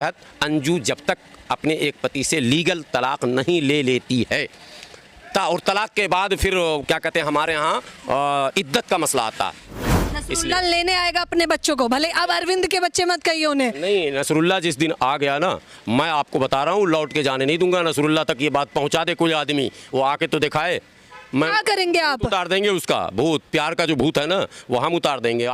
अंजू जब तक अपने एक पति से लीगल तलाक नहीं ले लेती है और तलाक के बाद फिर क्या कहते हैं हमारे यहाँ इद्दत का मसला आता है। नसरुल्लाह लेने आएगा अपने बच्चों को, भले अब अरविंद के बच्चे मत कहिए उन्हें। नहीं, नसरुल्लाह जिस दिन आ गया ना, मैं आपको बता रहा हूँ लौट के जाने नहीं दूंगा। नसरुल्लाह तक ये बात पहुँचा दे कोई आदमी, वो आके तो दिखाए। मैं क्या करेंगे आप? उतार देंगे उसका भूत, प्यार का जो भूत है ना वो हम उतार देंगे।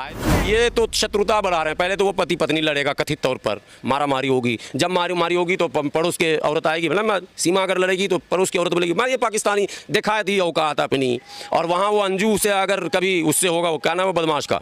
ये तो शत्रुता बढ़ा रहे हैं। पहले तो वो पति पत्नी लड़ेगा कथित तौर पर, मारा मारी होगी। जब मारी होगी तो पड़ोस के औरत आएगी, मतलब सीमा अगर लड़ेगी तो पड़ोस की औरत बोलेगी मैं ये पाकिस्तानी दिखा दी औकात अपनी। और वहाँ वो अंजू से अगर कभी उससे होगा, वो क्या नाम है बदमाश का,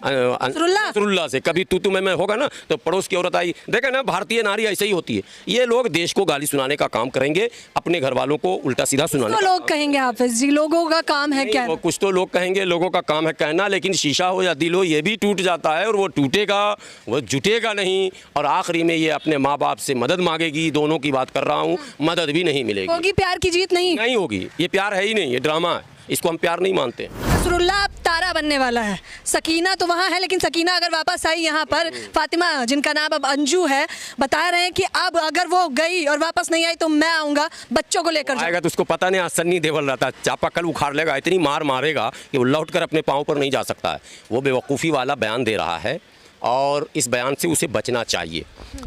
नसरुल्लाह से कभी तू मैं होगा ना, तो पड़ोस की औरत आई। देखे ना, भारतीय नारी ऐसे ही होती है। ये लोग देश को गाली सुनाने का काम करेंगे, अपने घर वालों को उल्टा सीधा सुनाने। तो लोग कहेंगे हाफिज जी लोगों का काम है क्या? कुछ तो लोग कहेंगे लोगों का काम है कहना, लेकिन शीशा हो या दिल हो ये भी टूट जाता है और वो टूटेगा, वो जुटेगा नहीं। और आखिरी में ये अपने माँ बाप से मदद मांगेगी। दोनों की बात कर रहा हूँ, मदद भी नहीं मिलेगी। होगी प्यार की जीत नहीं होगी। ये प्यार है ही नहीं, ये ड्रामा है। इसको हम प्यार नहीं मानते। नसरुल्लाह अब तारा बनने वाला है। सकीना तो वहाँ है, लेकिन सकीना अगर वापस आई यहाँ पर, फातिमा जिनका नाम अब अंजू है, बता रहे हैं कि अब अगर वो गई और वापस नहीं आई तो मैं आऊँगा बच्चों को लेकर। आएगा तो उसको पता नहीं, आज सन्नी देवल रहता है, चापाकल उखाड़ लेगा, इतनी मार मारेगा कि वो लौट कर अपने पाँव पर नहीं जा सकता है। वो बेवकूफ़ी वाला बयान दे रहा है और इस बयान से उसे बचना चाहिए।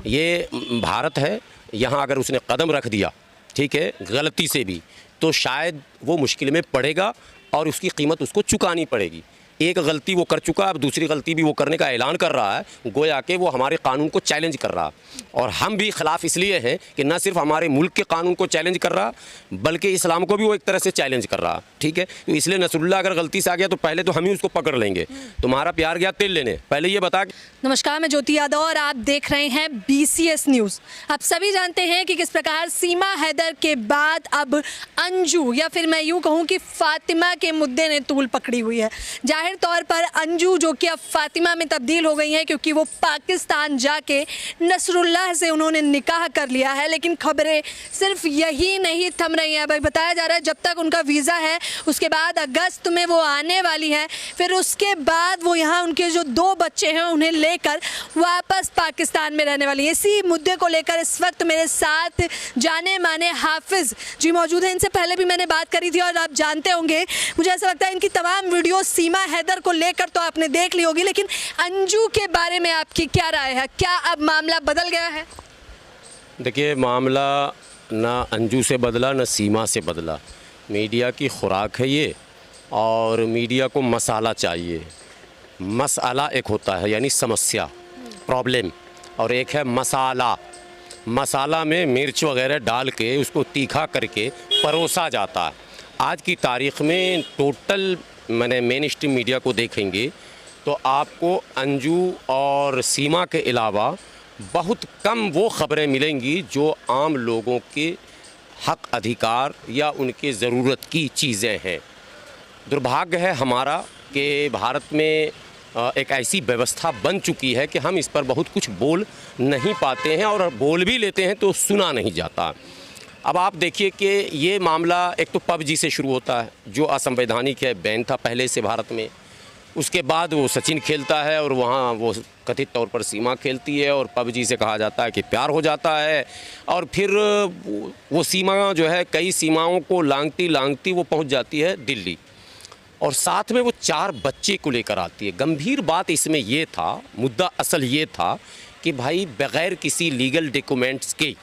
ये भारत है, यहाँ अगर उसने कदम रख दिया, ठीक है, गलती से भी, तो शायद वो मुश्किल में पड़ेगा और उसकी कीमत उसको चुकानी पड़ेगी। एक गलती वो कर चुका, अब दूसरी गलती भी वो करने का ऐलान कर रहा है, गोया कि वो हमारे कानून को चैलेंज कर रहा है। और हम भी खिलाफ इसलिए हैं कि न सिर्फ हमारे मुल्क के कानून को चैलेंज कर रहा, बल्कि इस्लाम को भी वो एक तरह से चैलेंज कर रहा, ठीक है। तो इसलिए नसरुल्लाह अगर गलती से आ गया तो पहले तो हम ही उसको पकड़ लेंगे। तुम्हारा प्यार गया तेल लेने, पहले ये बता। नमस्कार, मैं ज्योति यादव और आप देख रहे हैं BCS न्यूज़। आप सभी जानते हैं कि किस प्रकार सीमा हैदर के बाद अब अंजू, या फिर मैं यूँ कहूँ कि फातिमा के मुद्दे ने तूल पकड़ी हुई है। जाहिर तौर पर अंजू जो कि अब फातिमा में तब्दील हो गई हैं, क्योंकि वो पाकिस्तान जाके नसरुल्लाह से उन्होंने निकाह कर लिया है। लेकिन खबरें सिर्फ यही नहीं थम रही हैं। भाई बताया जा रहा है जब तक उनका वीज़ा है, उसके बाद अगस्त में वो आने वाली हैं, फिर उसके बाद वो यहाँ उनके जो 2 बच्चे हैं उन्हें लेकर वापस पाकिस्तान में रहने वाली है। इसी मुद्दे को लेकर इस वक्त मेरे साथ जाने माने हाफिज जी मौजूद हैं। इनसे पहले भी मैंने बात करी थी और आप जानते होंगे, मुझे ऐसा लगता है इनकी तमाम वीडियो सीमा हैदर को लेकर तो आपने देख ली होगी, लेकिन अंजू के बारे में आपकी क्या राय है? क्या अब मामला बदल गया है? देखिए, मामला ना अंजू से बदला ना सीमा से बदला। मीडिया की खुराक है ये, और मीडिया को मसाला चाहिए। मसाला एक होता है यानी समस्या, प्रॉब्लम, और एक है मसाला। मसाला में मिर्च वगैरह डाल के उसको तीखा करके परोसा जाता है। आज की तारीख़ में टोटल मैंने मेन स्ट्रीम मीडिया को देखेंगे तो आपको अंजू और सीमा के अलावा बहुत कम वो ख़बरें मिलेंगी जो आम लोगों के हक अधिकार या उनके ज़रूरत की चीज़ें हैं। दुर्भाग्य है हमारा कि भारत में एक ऐसी व्यवस्था बन चुकी है कि हम इस पर बहुत कुछ बोल नहीं पाते हैं, और बोल भी लेते हैं तो सुना नहीं जाता। अब आप देखिए कि ये मामला एक तो PUBG से शुरू होता है, जो असंवैधानिक है, बैन था पहले से भारत में। उसके बाद वो सचिन खेलता है और वहाँ वो कथित तौर पर सीमा खेलती है, और PUBG से कहा जाता है कि प्यार हो जाता है। और फिर वो सीमा जो है कई सीमाओं को लांघती लांघती वो पहुँच जाती है दिल्ली, और साथ में वो 4 बच्चे को लेकर आती है। गंभीर बात इसमें ये था, मुद्दा असल ये था कि भाई बग़ैर किसी लीगल डॉक्यूमेंट्स के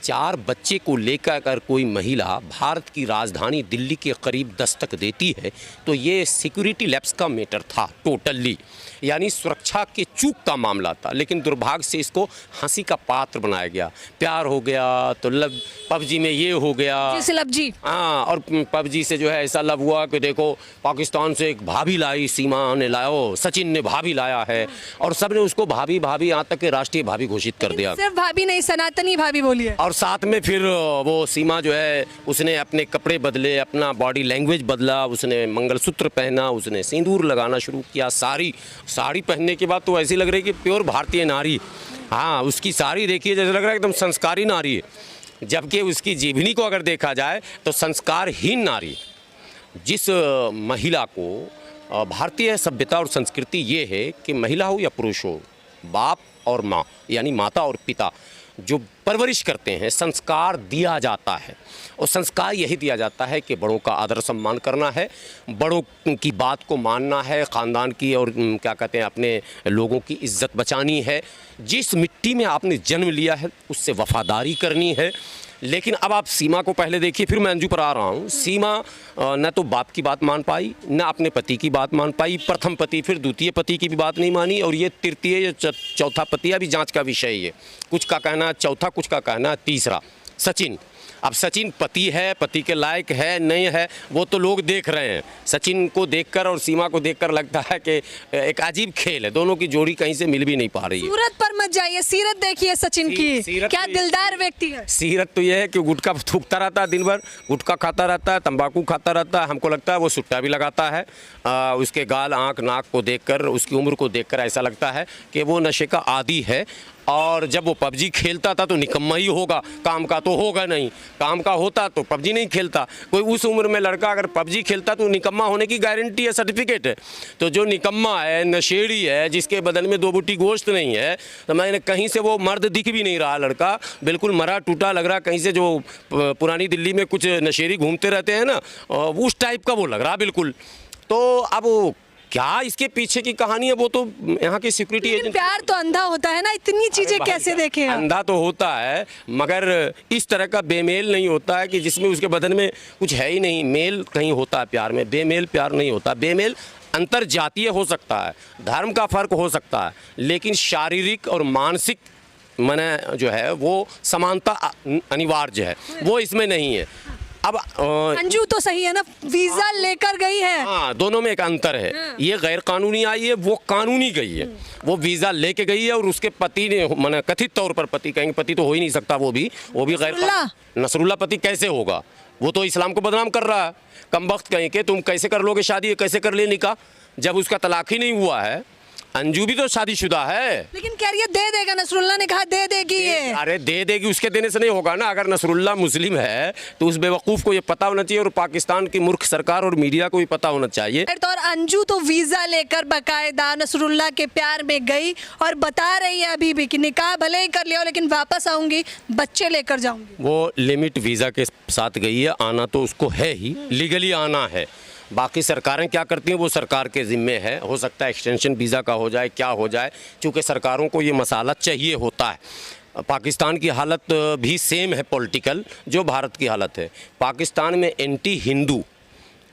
4 बच्चे को लेकर अगर कोई महिला भारत की राजधानी दिल्ली के करीब दस्तक देती है तो ये सिक्योरिटी लैप्स का मैटर था टोटली, यानी सुरक्षा के चूक का मामला था। लेकिन दुर्भाग्य से इसको हंसी का पात्र बनाया गया। प्यार हो गया तो लब PUBG में ये हो गया, जैसे लब जी, हाँ, और PUBG से जो है ऐसा लब हुआ कि देखो पाकिस्तान से एक भाभी लाई, सीमा ने लाया, सचिन ने भाभी लाया है, और सब ने उसको भाभी भाभी यहाँ तक कि राष्ट्रीय भाभी घोषित कर दिया। सिर्फ भाभी नहीं, सनातनी भाभी बोलिए। और साथ में फिर वो सीमा जो है उसने अपने कपड़े बदले, अपना बॉडी लैंग्वेज बदला, उसने मंगलसूत्र पहना, उसने सिंदूर लगाना शुरू किया। साड़ी पहनने के बाद तो ऐसी लग रही है कि प्योर भारतीय नारी। हाँ, उसकी साड़ी देखिए जैसे लग रहा है एकदम संस्कारी नारी है, जबकि उसकी जीवनी को अगर देखा जाए तो संस्कारहीन नारी। जिस महिला को भारतीय सभ्यता और संस्कृति ये है कि महिला हो या पुरुष हो, बाप और माँ यानी माता और पिता, जो परवरिश करते हैं, संस्कार दिया जाता है। और संस्कार यही दिया जाता है कि बड़ों का आदर सम्मान करना है, बड़ों की बात को मानना है, ख़ानदान की और क्या कहते हैं अपने लोगों की इज्जत बचानी है। जिस मिट्टी में आपने जन्म लिया है उससे वफादारी करनी है। लेकिन अब आप सीमा को पहले देखिए, फिर मैं अंजू पर आ रहा हूँ। सीमा न तो बाप की बात मान पाई, न अपने पति की बात मान पाई। प्रथम पति फिर द्वितीय पति की भी बात नहीं मानी, और ये तृतीय या चौथा पति अभी जांच का विषय है। कुछ का कहना चौथा, कुछ का कहना तीसरा। सचिन, अब सचिन पति है, पति के लायक है नहीं है वो तो लोग देख रहे हैं। सचिन को देखकर और सीमा को देखकर लगता है कि एक अजीब खेल है, दोनों की जोड़ी कहीं से मिल भी नहीं पा रही है। सूरत पर मत जाइए, सीरत देखिए सचिन की, क्या दिलदार व्यक्ति है। सीरत तो यह है कि गुटखा थूकता रहता है, दिन भर गुटखा खाता रहता है, तंबाकू खाता रहता है। हमको लगता है वो सुट्टा भी लगाता है। उसके गाल, आँख, नाक को देखकर, उसकी उम्र को देखकर ऐसा लगता है कि वो नशे का आदी है। और जब वो पबजी खेलता था तो निकम्मा ही होगा, काम का तो होगा नहीं। काम का होता तो पबजी नहीं खेलता। कोई उस उम्र में लड़का अगर पबजी खेलता तो निकम्मा होने की गारंटी है, सर्टिफिकेट है। तो जो निकम्मा है, नशेड़ी है, जिसके बदन में 2 बूटी गोश्त नहीं है, तो मैंने कहीं से वो मर्द दिख भी नहीं रहा। लड़का बिल्कुल मरा टूटा लग रहा, कहीं से जो पुरानी दिल्ली में कुछ नशेड़ी घूमते रहते हैं ना, उस टाइप का वो लग रहा बिल्कुल। तो अब क्या इसके पीछे की कहानी है वो तो यहाँ की सिक्योरिटी एजेंसी। प्यार तो अंधा होता है ना, इतनी चीजें कैसे देखें आप? अंधा तो होता है मगर इस तरह का बेमेल नहीं होता है कि जिसमें उसके बदन में कुछ है ही नहीं। मेल कहीं होता है प्यार में, बेमेल प्यार नहीं होता। बेमेल अंतर जातीय हो सकता है, धर्म का फर्क हो सकता है, लेकिन शारीरिक और मानसिक माने जो है वो समानता अनिवार्य है, वो इसमें नहीं है। अब अंजू तो सही है ना, वीजा लेकर गई है। हाँ, दोनों में एक अंतर है। ये गैर कानूनी आई है, वो कानूनी गई है। वो वीजा लेके गई है और उसके पति ने माने कथित तौर पर, पति कहेंगे, पति तो हो ही नहीं सकता, वो भी गैर नसरुल्ला पति कैसे होगा? वो तो इस्लाम को बदनाम कर रहा है। कमबख्त कहीं के तुम कैसे कर लोगे शादी, कैसे कर ले निकाह जब उसका तलाक ही नहीं हुआ है। अंजू भी तो शादीशुदा है। लेकिन कह रही है दे देगा, नसरुल्ला ने कहा दे देगी ये। अरे दे देगी, उसके देने से नहीं होगा ना। अगर नसरुल्ला मुस्लिम है तो उस बेवकूफ़ को ये पता होना चाहिए, और पाकिस्तान की मूर्ख सरकार और मीडिया को भी पता होना चाहिए। और अंजू तो वीजा लेकर बाकायदा नसरुल्ला के प्यार में गई और बता रही है अभी भी कि निकाह भले ही कर लिया लेकिन वापस आऊंगी, बच्चे लेकर जाऊंगी। वो लिमिट वीज़ा के साथ गई है, आना तो उसको है ही, लीगली आना है। बाकी सरकारें क्या करती हैं वो सरकार के ज़िम्मे है। हो सकता है एक्सटेंशन वीज़ा का हो जाए, क्या हो जाए, चूँकि सरकारों को ये मसाला चाहिए होता है। पाकिस्तान की हालत भी सेम है पॉलिटिकल जो भारत की हालत है। पाकिस्तान में एंटी हिंदू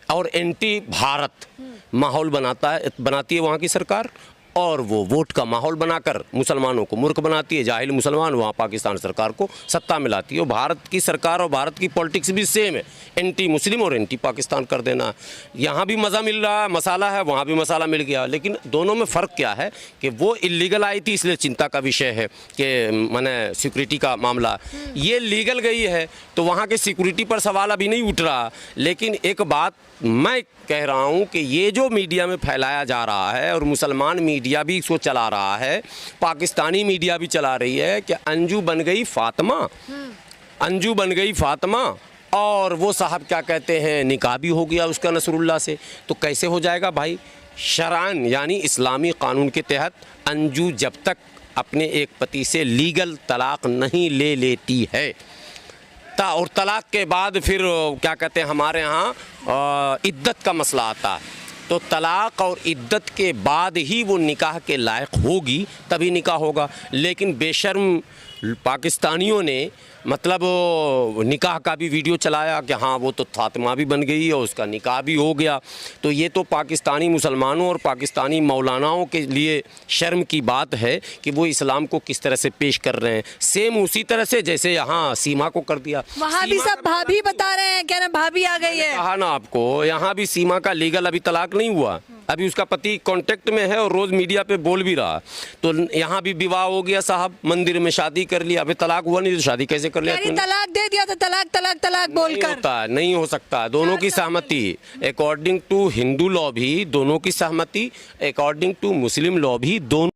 और एंटी भारत माहौल बनाती है वहाँ की सरकार, और वो वोट का माहौल बनाकर मुसलमानों को मूर्ख बनाती है। जाहिल मुसलमान वहाँ पाकिस्तान सरकार को सत्ता में लाती है। और भारत की सरकार और भारत की पॉलिटिक्स भी सेम है, एंटी मुस्लिम और एंटी पाकिस्तान कर देना। यहाँ भी मज़ा मिल रहा है, मसाला है, वहाँ भी मसाला मिल गया। लेकिन दोनों में फ़र्क क्या है कि वो इलीगल आई थी, इसलिए चिंता का विषय है कि माने सिक्योरिटी का मामला। ये लीगल गई है तो वहाँ के सिक्योरिटी पर सवाल अभी नहीं उठ रहा। लेकिन एक बात मैं कह रहा हूँ कि ये जो मीडिया में फैलाया जा रहा है, और मुसलमान मीडिया भी इसको चला रहा है, पाकिस्तानी मीडिया भी चला रही है कि अंजू बन गई फातिमा, अंजू बन गई फातिमा, और वो साहब क्या कहते हैं निकाह भी हो गया उसका नसरुल्ला से। तो कैसे हो जाएगा भाई? शरअन यानी इस्लामी कानून के तहत अंजू जब तक अपने एक पति से लीगल तलाक नहीं ले लेती है, और तलाक के बाद फिर क्या कहते हैं हमारे यहाँ इद्दत का मसला आता है, तो तलाक और इद्दत के बाद ही वो निकाह के लायक होगी, तभी निकाह होगा। लेकिन बेशर्म पाकिस्तानियों ने मतलब निकाह का भी वीडियो चलाया कि हाँ वो तो फातिमा भी बन गई और उसका निकाह भी हो गया। तो ये तो पाकिस्तानी मुसलमानों और पाकिस्तानी मौलानाओं के लिए शर्म की बात है कि वो इस्लाम को किस तरह से पेश कर रहे हैं। सेम उसी तरह से जैसे यहाँ सीमा को कर दिया। वहाँ भी सब भाभी बता रहे हैं, कह रहे भाभी आ गई है। कहा ना आपको, यहाँ भी सीमा का लीगल अभी तलाक नहीं हुआ, अभी उसका पति कांटेक्ट में है और रोज़ मीडिया पे बोल भी रहा। तो यहाँ भी विवाह हो गया साहब, मंदिर में शादी कर लिया, अभी तलाक हुआ नहीं तो शादी कैसे कर लिया? तलाक दे दिया तो तलाक तलाक तलाक बोलकर होता है, नहीं हो सकता। दोनों की सहमति, अकॉर्डिंग टू हिंदू लॉ भी दोनों की सहमति, अकॉर्डिंग टू मुस्लिम लॉ भी दोनों